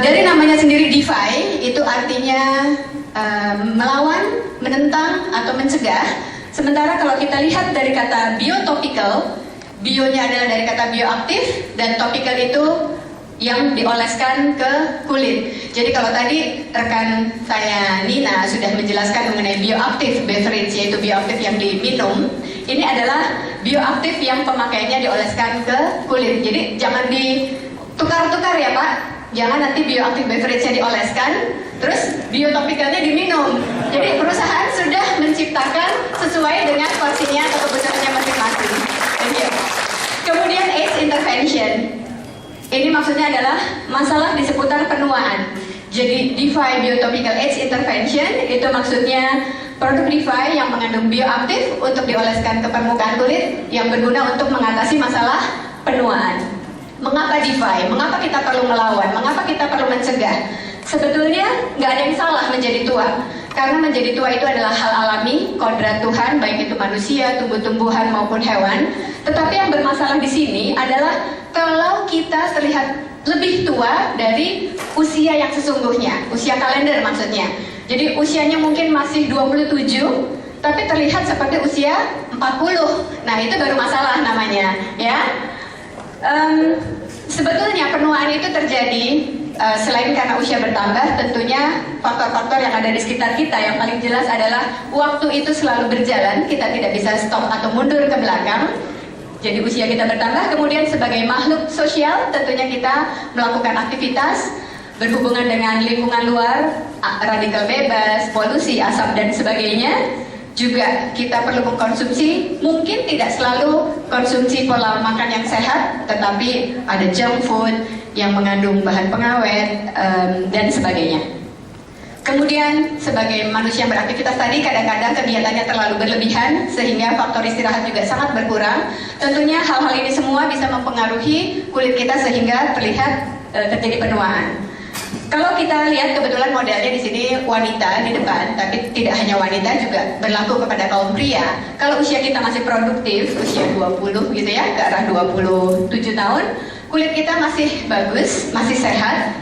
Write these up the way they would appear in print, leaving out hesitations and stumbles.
Dari namanya sendiri defy, itu artinya melawan, menentang, atau mencegah. Sementara kalau kita lihat dari kata biotopical, bionya adalah dari kata bioaktif, dan topical itu yang dioleskan ke kulit. Jadi kalau tadi rekan saya Nina sudah menjelaskan mengenai bioaktif beverage, yaitu bioaktif yang diminum, ini adalah bioaktif yang pemakaiannya dioleskan ke kulit. Jadi jangan ditukar-tukar ya Pak. Jangan nanti bioaktif beverage-nya dioleskan, terus biotopicalnya diminum. Jadi perusahaan sudah menciptakan sesuai dengan porsinya atau kebutuhannya masing-masing. Kemudian AIDS intervention. Ini maksudnya adalah masalah di seputar penuaan. Jadi DeFi biotopical AIDS intervention itu maksudnya produk DeFi yang mengandung bioaktif untuk dioleskan ke permukaan kulit yang berguna untuk mengatasi masalah penuaan. Mengapa DeFi? Mengapa kita perlu melawan? Mengapa kita perlu mencegah? Sebetulnya nggak ada yang salah menjadi tua. Karena menjadi tua itu adalah hal alami, kodrat Tuhan, baik itu manusia, tumbuh-tumbuhan maupun hewan. Tetapi yang bermasalah di sini adalah kalau kita terlihat lebih tua dari usia yang sesungguhnya, usia kalender maksudnya. Jadi usianya mungkin masih 27, tapi terlihat seperti usia 40. Nah itu baru masalah namanya, ya. Sebetulnya penuaan itu terjadi selain karena usia bertambah, tentunya faktor-faktor yang ada di sekitar kita. Yang paling jelas adalah waktu itu selalu berjalan, kita tidak bisa stop atau mundur ke belakang. Jadi usia kita bertambah, kemudian sebagai makhluk sosial tentunya kita melakukan aktivitas berhubungan dengan lingkungan luar, radikal bebas, polusi, asap dan sebagainya. Juga kita perlu mengkonsumsi, mungkin tidak selalu konsumsi pola makan yang sehat, tetapi ada junk food yang mengandung bahan pengawet dan sebagainya. Kemudian sebagai manusia yang beraktivitas tadi, kadang-kadang kegiatannya terlalu berlebihan sehingga faktor istirahat juga sangat berkurang. Tentunya hal-hal ini semua bisa mempengaruhi kulit kita sehingga terlihat terjadi penuaan. Kalau kita lihat kebetulan modelnya di sini wanita di depan, tapi tidak hanya wanita, juga berlaku kepada kaum pria. Kalau usia kita masih produktif, usia 20 gitu ya, ke arah 27 tahun, kulit kita masih bagus, masih sehat.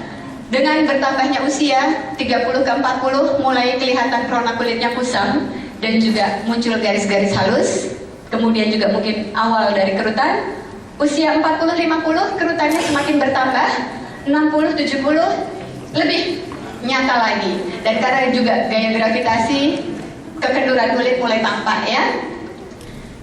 Dengan bertambahnya usia 30 ke 40, mulai kelihatan krona kulitnya kusam dan juga muncul garis-garis halus. Kemudian juga mungkin awal dari kerutan. Usia 40-50, kerutannya semakin bertambah. 60-70 lebih nyata lagi, dan karena juga gaya gravitasi, kekenduran kulit mulai tampak ya.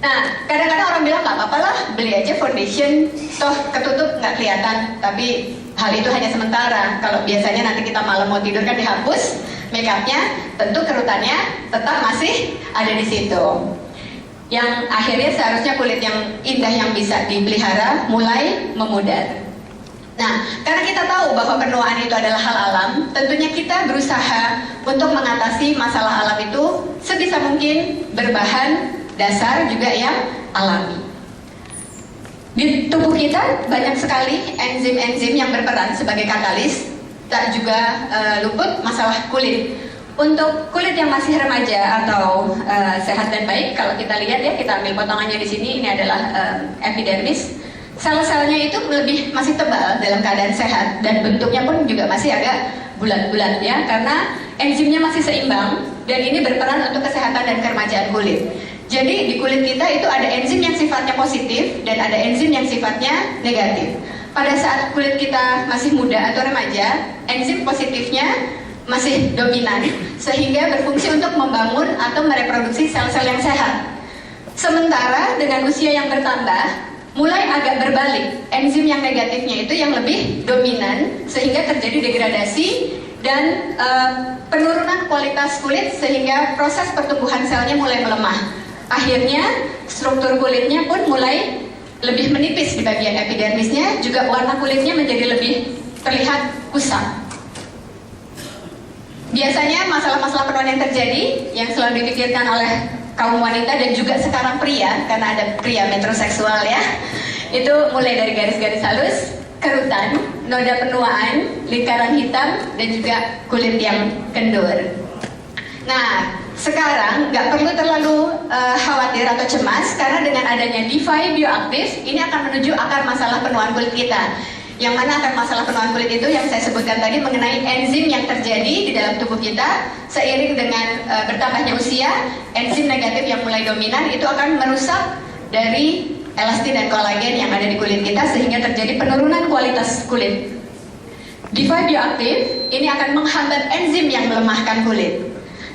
Nah, kadang-kadang orang bilang nggak apa-apa lah, beli aja foundation, toh ketutup nggak kelihatan. Tapi hal itu hanya sementara. Kalau biasanya nanti kita malam mau tidur kan dihapus make upnya, tentu kerutannya tetap masih ada di situ. Yang akhirnya seharusnya kulit yang indah yang bisa dipelihara mulai memudar. Nah, karena kita tahu bahwa penuaan itu adalah hal alam, tentunya kita berusaha untuk mengatasi masalah alam itu sebisa mungkin berbahan dasar juga yang alami. Di tubuh kita banyak sekali enzim-enzim yang berperan sebagai katalis, tak juga luput masalah kulit. Untuk kulit yang masih remaja atau sehat dan baik, kalau kita lihat ya, kita ambil potongannya di sini, ini adalah epidermis. Sel-selnya itu masih tebal dalam keadaan sehat, dan bentuknya pun juga masih agak bulat-bulat ya, karena enzimnya masih seimbang dan ini berperan untuk kesehatan dan keremajaan kulit. Jadi di kulit kita itu ada enzim yang sifatnya positif dan ada enzim yang sifatnya negatif. Pada saat kulit kita masih muda atau remaja, enzim positifnya masih dominan sehingga berfungsi untuk membangun atau mereproduksi sel-sel yang sehat. Sementara dengan usia yang bertambah, mulai agak berbalik, enzim yang negatifnya itu yang lebih dominan sehingga terjadi degradasi dan penurunan kualitas kulit sehingga proses pertumbuhan selnya mulai melemah. Akhirnya struktur kulitnya pun mulai lebih menipis di bagian epidermisnya, juga warna kulitnya menjadi lebih terlihat kusam. Biasanya masalah-masalah penuaan yang terjadi yang selalu dipikirkan oleh kaum wanita dan juga sekarang pria, karena ada pria metroseksual ya, itu mulai dari garis-garis halus, kerutan, noda penuaan, lingkaran hitam, dan juga kulit yang kendur. Nah, sekarang nggak perlu terlalu khawatir atau cemas, karena dengan adanya DeFi bioaktif, ini akan menuju akar masalah penuaan kulit kita. Yang mana akan masalah penuaan kulit itu yang saya sebutkan tadi mengenai enzim yang terjadi di dalam tubuh kita seiring dengan bertambahnya usia, enzim negatif yang mulai dominan itu akan merusak dari elastin dan kolagen yang ada di kulit kita sehingga terjadi penurunan kualitas kulit. D5 bioaktif ini akan menghambat enzim yang melemahkan kulit.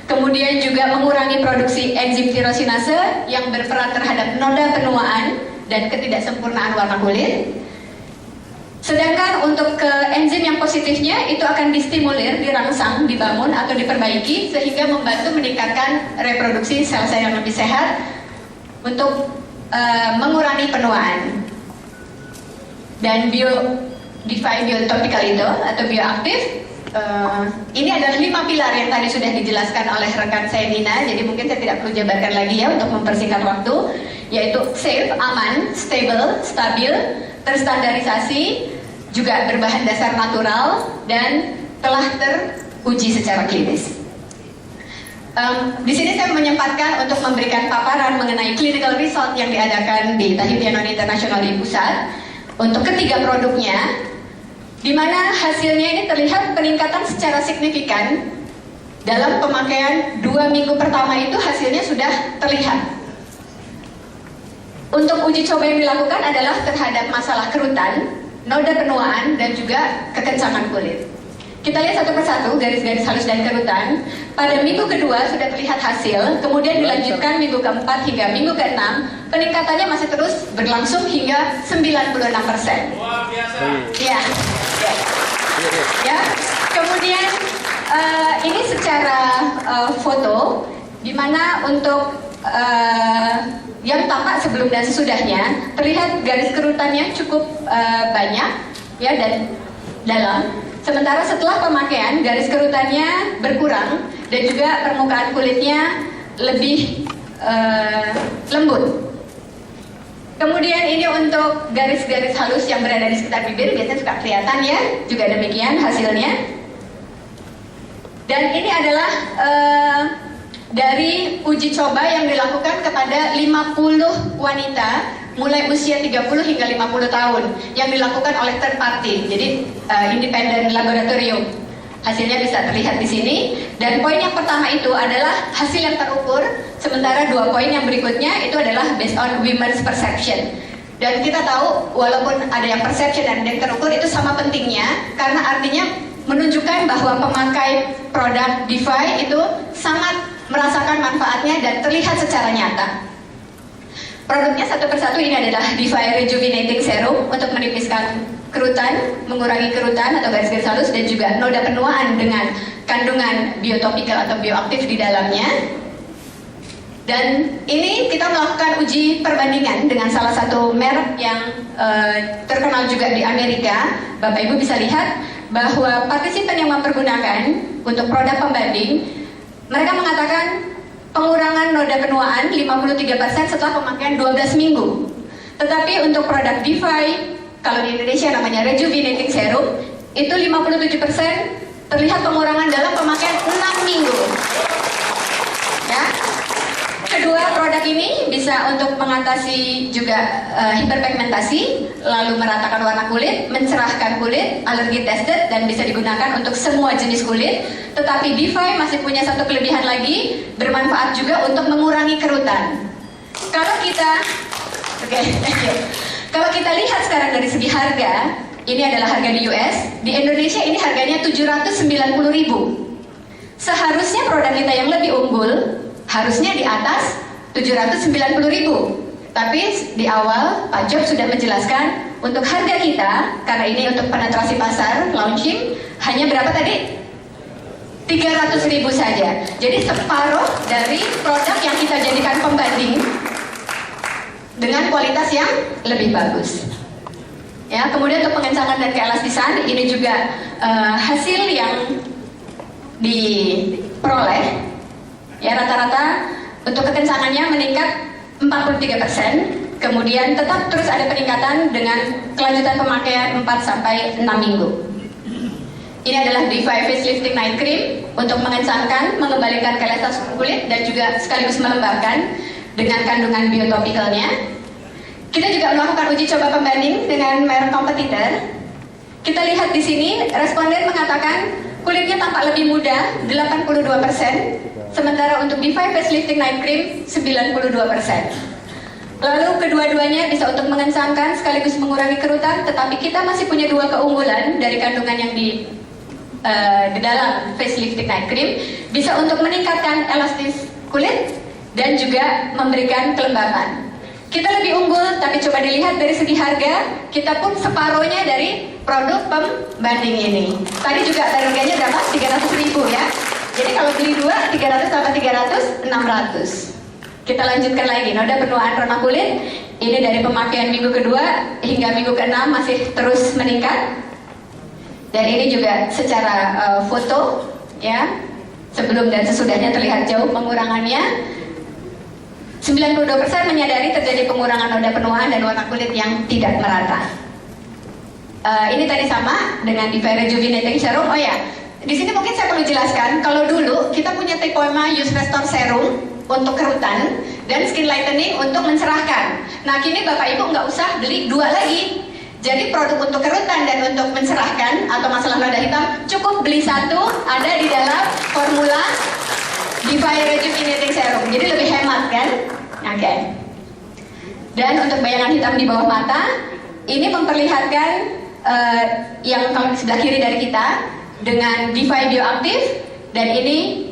Kemudian juga mengurangi produksi enzim tirosinase yang berperan terhadap noda penuaan dan ketidaksempurnaan warna kulit. Sedangkan untuk ke enzim yang positifnya itu akan distimulir, dirangsang, dibangun atau diperbaiki sehingga membantu meningkatkan reproduksi sel-sel yang lebih sehat untuk mengurangi penuaan. Dan D5 biotopical itu atau bioaktif ini adalah 5 pilar yang tadi sudah dijelaskan oleh rekan saya Nina, jadi mungkin saya tidak perlu jabarkan lagi ya untuk mempersingkat waktu, yaitu safe, aman, stable, stabil, terstandarisasi, juga berbahan dasar natural, dan telah teruji secara klinis. Di sini saya menyempatkan untuk memberikan paparan mengenai clinical result yang diadakan di Tahitianon International di pusat untuk ketiga produknya, di mana hasilnya ini terlihat peningkatan secara signifikan dalam pemakaian 2 minggu pertama itu hasilnya sudah terlihat. Untuk uji coba yang dilakukan adalah terhadap masalah kerutan, noda penuaan, dan juga kekencangan kulit. Kita lihat satu persatu garis-garis halus dan kerutan. Pada minggu kedua sudah terlihat hasil, kemudian dilanjutkan minggu keempat hingga minggu keenam, peningkatannya masih terus berlangsung hingga 96%. Wah, biasa. Ya. Ya. Kemudian ini secara foto, di mana untuk yang tampak sebelum dan sesudahnya terlihat garis kerutannya cukup banyak ya dan dalam. Sementara setelah pemakaian garis kerutannya berkurang dan juga permukaan kulitnya lebih lembut. Kemudian ini untuk garis-garis halus yang berada di sekitar bibir, biasanya suka kelihatan ya, juga demikian hasilnya. Dan ini adalah dari uji coba yang dilakukan kepada 50 wanita mulai usia 30 hingga 50 tahun yang dilakukan oleh third party, jadi independent laboratorium. Hasilnya bisa terlihat di sini. Dan poin yang pertama itu adalah hasil yang terukur, sementara 2 poin yang berikutnya itu adalah based on women's perception. Dan kita tahu walaupun ada yang perception dan ada yang terukur itu sama pentingnya, karena artinya menunjukkan bahwa pemakai produk D5 itu sangat merasakan manfaatnya dan terlihat secara nyata. Produknya satu persatu ini adalah D5 Rejuvenating Serum untuk menipiskan kerutan, mengurangi kerutan atau garis-garis halus, dan juga noda penuaan dengan kandungan biotopikal atau bioaktif di dalamnya. Dan ini kita melakukan uji perbandingan dengan salah satu merek yang terkenal juga di Amerika. Bapak Ibu bisa lihat bahwa partisipan yang mempergunakan untuk produk pembanding, mereka mengatakan pengurangan noda penuaan 53% setelah pemakaian 12 minggu. Tetapi untuk produk D5, kalau di Indonesia namanya Rejuvenating Serum, itu 57% terlihat pengurangan dalam pemakaian 6 minggu. Ya. Kedua produk ini bisa untuk mengatasi juga hiperpigmentasi, lalu meratakan warna kulit, mencerahkan kulit, alergi tested, dan bisa digunakan untuk semua jenis kulit. Tetapi D5 masih punya satu kelebihan lagi, bermanfaat juga untuk mengurangi kerutan. Kalau kita, kalau kita lihat sekarang dari segi harga, ini adalah harga di US, di Indonesia ini harganya 790.000. Seharusnya produk kita yang lebih unggul harusnya di atas 790.000. Tapi di awal Pak Job sudah menjelaskan untuk harga kita, karena ini untuk penetrasi pasar, launching, hanya berapa tadi? 300.000 saja. Jadi separuh dari produk yang kita jadikan pembanding dengan kualitas yang lebih bagus. Ya, kemudian untuk pengencangan dan keelastisan, ini juga hasil yang diperoleh. Ya, rata-rata untuk kekencangannya meningkat 43%, kemudian tetap terus ada peningkatan dengan kelanjutan pemakaian 4-6 minggu. Ini adalah D5 Facelifting Night Cream untuk mengencangkan, mengembalikan keelastasitas kulit dan juga sekaligus melembabkan dengan kandungan biotopikalnya. Kita juga melakukan uji coba pembanding dengan merek kompetitor. Kita lihat di sini, responden mengatakan kulitnya tampak lebih muda, 82%, sementara untuk D5 Facelifting Night Cream, 92%. Lalu kedua-duanya bisa untuk mengencangkan sekaligus mengurangi kerutan, tetapi kita masih punya dua keunggulan dari kandungan yang di dalam Facelifting Night Cream, bisa untuk meningkatkan elastis kulit dan juga memberikan kelembapan. Kita lebih unggul, tapi coba dilihat dari segi harga, kita pun separohnya dari produk pembanding ini. Tadi juga harganya berapa? 300.000 ya. Jadi kalau beli dua, 300 tambah 300, 600. Kita lanjutkan lagi, noda penuaan ramah kulit. Ini dari pemakaian minggu kedua hingga minggu ke-6 masih terus meningkat. Dan ini juga secara foto, ya, sebelum dan sesudahnya terlihat jauh pengurangannya. 92% menyadari terjadi pengurangan noda penuaan dan warna kulit yang tidak merata. Ini tadi sama dengan D5 Rejuvenating Serum. Oh ya, di sini mungkin saya perlu jelaskan. Kalau dulu kita punya Tepoema Youth Restore Serum untuk kerutan dan Skin Lightening untuk mencerahkan. Nah, kini Bapak Ibu nggak usah beli dua lagi. Jadi produk untuk kerutan dan untuk mencerahkan atau masalah noda hitam cukup beli satu, ada di dalam formula D5 Rejuvenating Serum. Jadi lebih hemat kan? Oke. Dan untuk bayangan hitam di bawah mata, ini memperlihatkan yang kalau di sebelah kiri dari kita dengan D5 Bioaktif, dan ini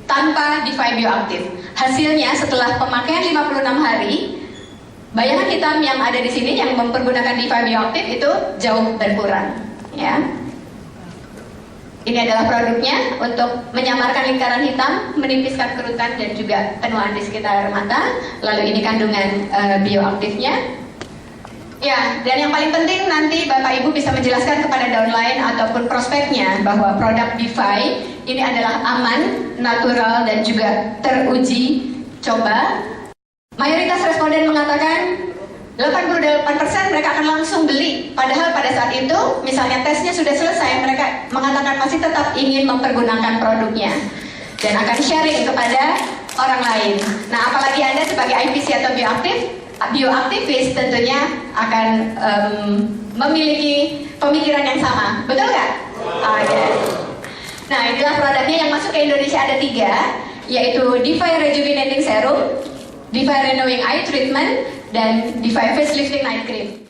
tanpa D5 Bioaktif. Hasilnya setelah pemakaian 56 hari, bayangan hitam yang ada di sini yang mempergunakan D5 Bioaktif itu jauh berkurang, ya. Ini adalah produknya untuk menyamarkan lingkaran hitam, menipiskan kerutan dan juga penuaan di sekitar mata. Lalu ini kandungan bioaktifnya. Ya, dan yang paling penting nanti Bapak Ibu bisa menjelaskan kepada downline ataupun prospeknya bahwa produk D5 ini adalah aman, natural dan juga teruji coba. Mayoritas responden mengatakan 88% mereka akan langsung beli, padahal pada saat itu misalnya tesnya sudah selesai, mereka mengatakan masih tetap ingin mempergunakan produknya dan akan sharing kepada orang lain. Nah, apalagi Anda sebagai IPC atau bioaktivis tentunya akan memiliki pemikiran yang sama, betul nggak? Oke. Nah, inilah produknya yang masuk ke Indonesia ada 3, yaitu D5 Rejuvenating Serum, D5 Renewing Eye Treatment, dan D5 Facelifting Night Cream.